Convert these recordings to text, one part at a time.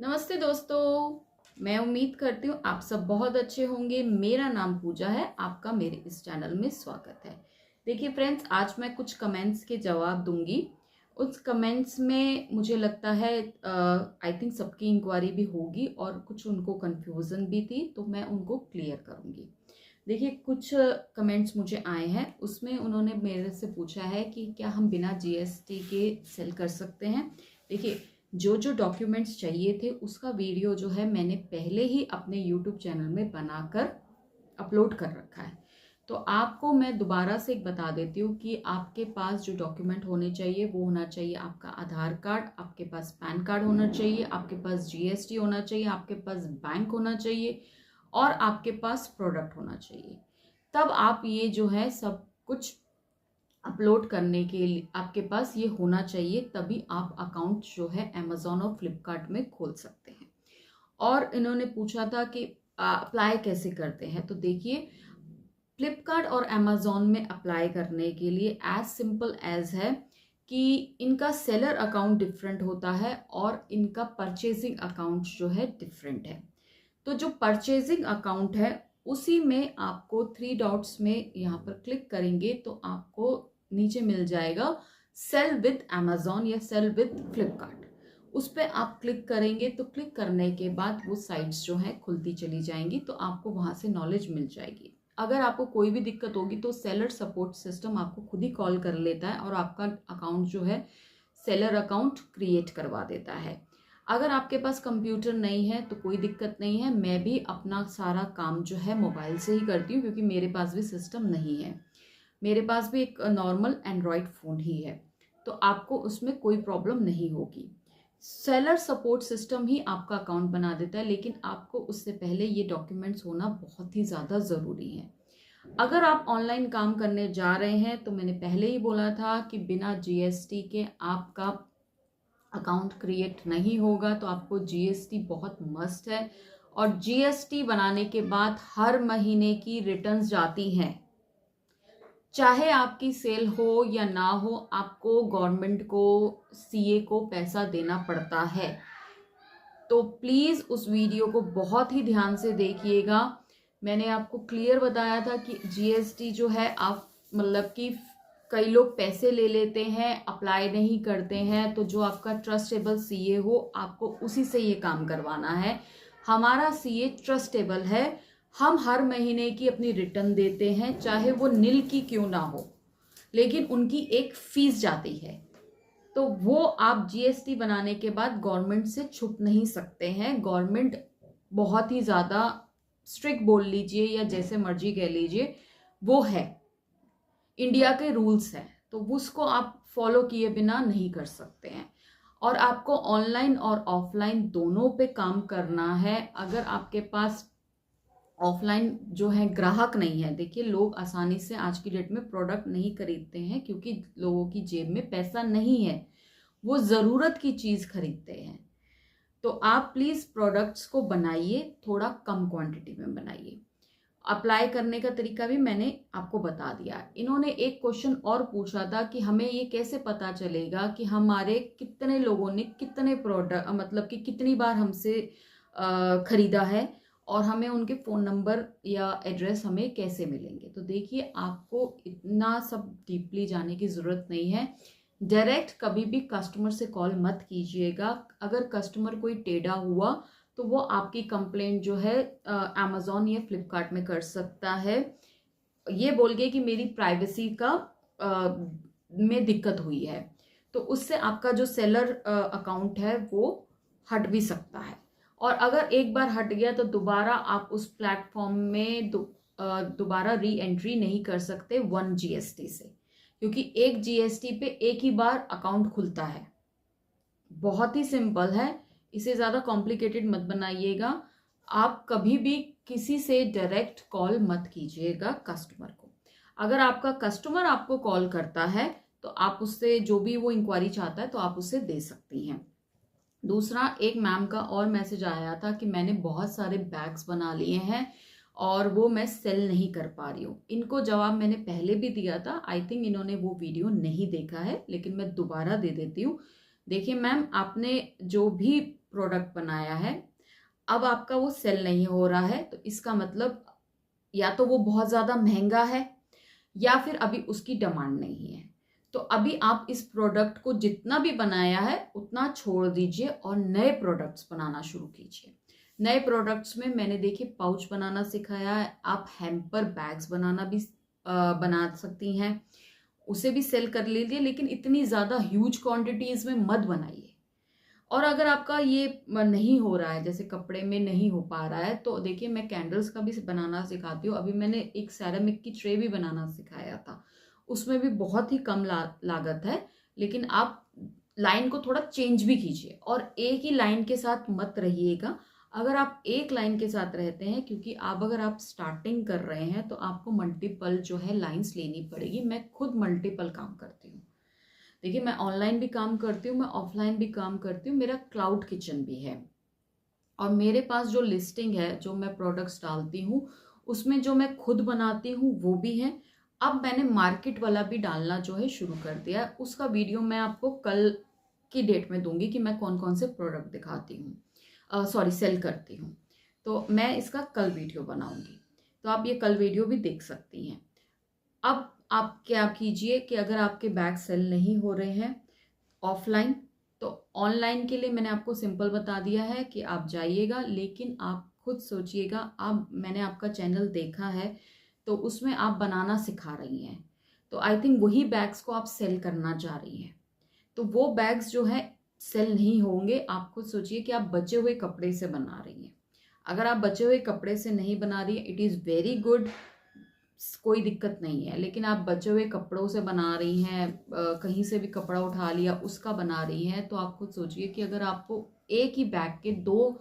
नमस्ते दोस्तों। मैं उम्मीद करती हूँ आप सब बहुत अच्छे होंगे। मेरा नाम पूजा है, आपका मेरे इस चैनल में स्वागत है। देखिए फ्रेंड्स, आज मैं कुछ कमेंट्स के जवाब दूंगी। उस कमेंट्स में मुझे लगता है आई थिंक सबकी इंक्वायरी भी होगी और कुछ उनको कंफ्यूजन भी थी, तो मैं उनको क्लियर करूंगी। देखिए, कुछ कमेंट्स मुझे आए हैं, उसमें उन्होंने मेरे से पूछा है कि क्या हम बिना जीएसटी के सेल कर सकते हैं। देखिए, जो जो डॉक्यूमेंट्स चाहिए थे उसका वीडियो जो है मैंने पहले ही अपने यूट्यूब चैनल में बनाकर अपलोड कर रखा है। तो आपको मैं दोबारा से एक बता देती हूँ कि आपके पास जो डॉक्यूमेंट होने चाहिए वो होना चाहिए आपका आधार कार्ड, आपके पास पैन कार्ड होना चाहिए, आपके पास जीएसटी होना चाहिए, आपके पास बैंक होना चाहिए और आपके पास प्रोडक्ट होना चाहिए। तब आप ये जो है सब कुछ अपलोड करने के लिए आपके पास ये होना चाहिए, तभी आप अकाउंट जो है अमेजोन और फ्लिपकार्ट में खोल सकते हैं। और इन्होंने पूछा था कि अप्लाई कैसे करते हैं। तो देखिए, फ्लिपकार्ट और अमेजोन में अप्लाई करने के लिए एज सिंपल एज है कि इनका सेलर अकाउंट डिफरेंट होता है और इनका परचेजिंग अकाउंट जो है डिफरेंट है। तो जो परचेजिंग अकाउंट है उसी में आपको थ्री डॉट्स में यहाँ पर क्लिक करेंगे तो आपको नीचे मिल जाएगा सेल विद अमेजोन या सेल विद फ्लिपकार्ट। उस पर आप क्लिक करेंगे तो क्लिक करने के बाद वो साइट्स जो है खुलती चली जाएंगी, तो आपको वहां से नॉलेज मिल जाएगी। अगर आपको कोई भी दिक्कत होगी तो सेलर सपोर्ट सिस्टम आपको खुद ही कॉल कर लेता है और आपका अकाउंट जो है सेलर अकाउंट क्रिएट करवा देता है। अगर आपके पास कंप्यूटर नहीं है तो कोई दिक्कत नहीं है, मैं भी अपना सारा काम जो है मोबाइल से ही करती हूँ, क्योंकि मेरे पास भी सिस्टम नहीं है। मेरे पास भी एक नॉर्मल एंड्रॉयड फ़ोन ही है, तो आपको उसमें कोई प्रॉब्लम नहीं होगी। सेलर सपोर्ट सिस्टम ही आपका अकाउंट बना देता है, लेकिन आपको उससे पहले ये डॉक्यूमेंट्स होना बहुत ही ज़्यादा ज़रूरी है। अगर आप ऑनलाइन काम करने जा रहे हैं तो मैंने पहले ही बोला था कि बिना जीएसटी के आपका अकाउंट क्रिएट नहीं होगा, तो आपको जीएसटी बहुत मस्ट है। और जीएसटी बनाने के बाद हर महीने की रिटर्न्स जाती हैं, चाहे आपकी सेल हो या ना हो, आपको गवर्नमेंट को, सीए को पैसा देना पड़ता है। तो प्लीज़ उस वीडियो को बहुत ही ध्यान से देखिएगा। मैंने आपको क्लियर बताया था कि जीएसटी जो है आप मतलब कि कई लोग पैसे ले लेते हैं, अप्लाई नहीं करते हैं, तो जो आपका ट्रस्टेबल सीए हो आपको उसी से ये काम करवाना है। हमारा सीए ट्रस्टेबल है, हम हर महीने की अपनी रिटर्न देते हैं, चाहे वो नील की क्यों ना हो, लेकिन उनकी एक फीस जाती है। तो वो आप जीएसटी बनाने के बाद गवर्नमेंट से छुप नहीं सकते हैं। गवर्नमेंट बहुत ही ज़्यादा स्ट्रिक्ट बोल लीजिए या जैसे मर्जी कह लीजिए, वो है, इंडिया के रूल्स हैं, तो उसको आप फॉलो किए बिना नहीं कर सकते हैं। और आपको ऑनलाइन और ऑफलाइन दोनों पे काम करना है। अगर आपके पास ऑफलाइन जो है ग्राहक नहीं है, देखिए लोग आसानी से आज की डेट में प्रोडक्ट नहीं खरीदते हैं क्योंकि लोगों की जेब में पैसा नहीं है, वो ज़रूरत की चीज़ खरीदते हैं। तो आप प्लीज़ प्रोडक्ट्स को बनाइए, थोड़ा कम क्वांटिटी में बनाइए। अप्लाई करने का तरीका भी मैंने आपको बता दिया। इन्होंने एक क्वेश्चन और पूछा था कि हमें ये कैसे पता चलेगा कि हमारे कितने लोगों ने कितने प्रोडक्ट मतलब कि कितनी बार हमसे खरीदा है और हमें उनके फ़ोन नंबर या एड्रेस हमें कैसे मिलेंगे। तो देखिए, आपको इतना सब डीपली जाने की ज़रूरत नहीं है। डायरेक्ट कभी भी कस्टमर से कॉल मत कीजिएगा। अगर कस्टमर कोई टेढ़ा हुआ तो वो आपकी कंप्लेंट जो है अमेजोन या फ्लिपकार्ट में कर सकता है, ये बोल के कि मेरी प्राइवेसी का में दिक्कत हुई है। तो उससे आपका जो सेलर अकाउंट है वो हट भी सकता है। और अगर एक बार हट गया तो दोबारा आप उस प्लेटफॉर्म में दोबारा री एंट्री नहीं कर सकते वन जीएसटी से, क्योंकि एक जीएसटी पे एक ही बार अकाउंट खुलता है। बहुत ही सिंपल है, इसे ज़्यादा कॉम्प्लिकेटेड मत बनाइएगा। आप कभी भी किसी से डायरेक्ट कॉल मत कीजिएगा कस्टमर को। अगर आपका कस्टमर आपको कॉल करता है तो आप उससे जो भी वो इंक्वायरी चाहता है तो आप उससे दे सकती हैं। दूसरा, एक मैम का और मैसेज आया था कि मैंने बहुत सारे बैग्स बना लिए हैं और वो मैं सेल नहीं कर पा रही हूँ। इनको जवाब मैंने पहले भी दिया था, आई थिंक इन्होंने वो वीडियो नहीं देखा है, लेकिन मैं दोबारा दे देती हूँ। देखिए मैम, आपने जो भी प्रोडक्ट बनाया है, अब आपका वो सेल नहीं हो रहा है, तो इसका मतलब या तो वो बहुत ज़्यादा महंगा है या फिर अभी उसकी डिमांड नहीं है। तो अभी आप इस प्रोडक्ट को जितना भी बनाया है उतना छोड़ दीजिए और नए प्रोडक्ट्स बनाना शुरू कीजिए। नए प्रोडक्ट्स में मैंने देखिए पाउच बनाना सिखाया है, आप हैम्पर बैग्स बनाना भी बना सकती हैं, उसे भी सेल कर लीजिए, लेकिन इतनी ज़्यादा ह्यूज क्वांटिटीज़ में मत बनाइए। और अगर आपका ये नहीं हो रहा है, जैसे कपड़े में नहीं हो पा रहा है, तो देखिए मैं कैंडल्स का भी बनाना सिखाती हूँ। अभी मैंने एक सेरेमिक की ट्रे भी बनाना सिखाया था, उसमें भी बहुत ही कम लागत है, लेकिन आप लाइन को थोड़ा चेंज भी कीजिए और एक ही लाइन के साथ मत रहिएगा। अगर आप एक लाइन के साथ रहते हैं, क्योंकि अगर आप स्टार्टिंग कर रहे हैं तो आपको मल्टीपल जो है लाइन्स लेनी पड़ेगी। मैं खुद मल्टीपल काम करती हूँ। देखिए मैं ऑनलाइन भी काम करती हूँ, मैं ऑफलाइन भी काम करती हूँ, मेरा क्लाउड किचन भी है और मेरे पास जो लिस्टिंग है, जो मैं प्रोडक्ट्स डालती हूँ, उसमें जो मैं खुद बनाती हूँ वो भी है। अब मैंने मार्केट वाला भी डालना जो है शुरू कर दिया है, उसका वीडियो मैं आपको कल की डेट में दूंगी कि मैं कौन कौन से प्रोडक्ट दिखाती हूँ, सेल करती हूँ। तो मैं इसका कल वीडियो बनाऊंगी, तो आप ये कल वीडियो भी देख सकती हैं। अब आप क्या कीजिए कि अगर आपके बैग सेल नहीं हो रहे हैं ऑफलाइन, तो ऑनलाइन के लिए मैंने आपको सिंपल बता दिया है कि आप जाइएगा, लेकिन आप खुद सोचिएगा। आप मैंने आपका चैनल देखा है तो उसमें आप बनाना सिखा रही हैं, तो आई थिंक वही बैग्स को आप सेल करना चाह रही हैं, तो वो बैग्स जो है सेल नहीं होंगे। आप खुद सोचिए कि आप बचे हुए कपड़े से बना रही हैं। अगर आप बचे हुए कपड़े से नहीं बना रही है, इट इज़ वेरी गुड, कोई दिक्कत नहीं है। लेकिन आप बचे हुए कपड़ों से बना रही हैं, कहीं से भी कपड़ा उठा लिया उसका बना रही हैं, तो आप खुद सोचिए कि अगर आपको एक ही बैग के 2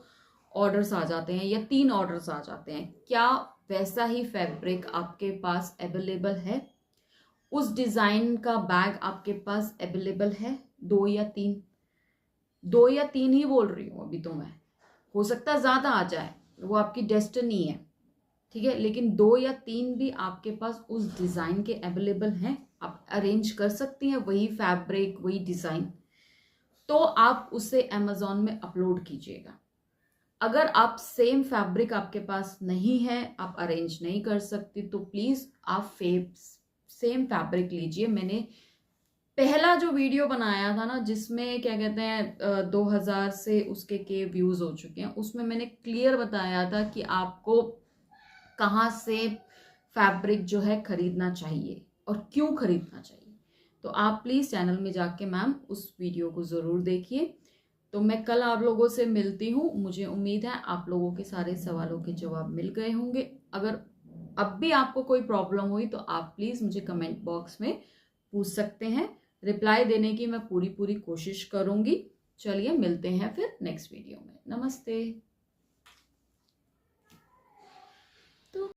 ऑर्डर्स आ जाते हैं या 3 ऑर्डर्स आ जाते हैं, क्या वैसा ही फैब्रिक आपके पास अवेलेबल है? उस डिज़ाइन का बैग आपके पास अवेलेबल है? 2 या 3, 2 या 3 ही बोल रही हूँ अभी तो मैं, हो सकता है ज़्यादा आ जाए, वो आपकी डेस्टिनी है, ठीक है, लेकिन 2 या 3 भी आपके पास उस डिज़ाइन के अवेलेबल हैं, आप अरेंज कर सकती हैं वही फैब्रिक वही डिज़ाइन, तो आप उसे अमेज़ॉन में अपलोड कीजिएगा। अगर आप सेम फैब्रिक आपके पास नहीं है, आप अरेंज नहीं कर सकती, तो प्लीज़ आप सेम फैब्रिक लीजिए। मैंने पहला जो वीडियो बनाया था ना, जिसमें क्या कहते हैं 2000 से उसके के व्यूज़ हो चुके हैं, उसमें मैंने क्लियर बताया था कि आपको कहाँ से फैब्रिक जो है खरीदना चाहिए और क्यों खरीदना चाहिए। तो आप प्लीज़ चैनल में जाके मैम उस वीडियो को ज़रूर देखिए। तो मैं कल आप लोगों से मिलती हूँ, मुझे उम्मीद है आप लोगों के सारे सवालों के जवाब मिल गए होंगे। अगर अब भी आपको कोई प्रॉब्लम हुई तो आप प्लीज़ मुझे कमेंट बॉक्स में पूछ सकते हैं, रिप्लाई देने की मैं पूरी कोशिश करूँगी। चलिए मिलते हैं फिर नेक्स्ट वीडियो में। नमस्ते।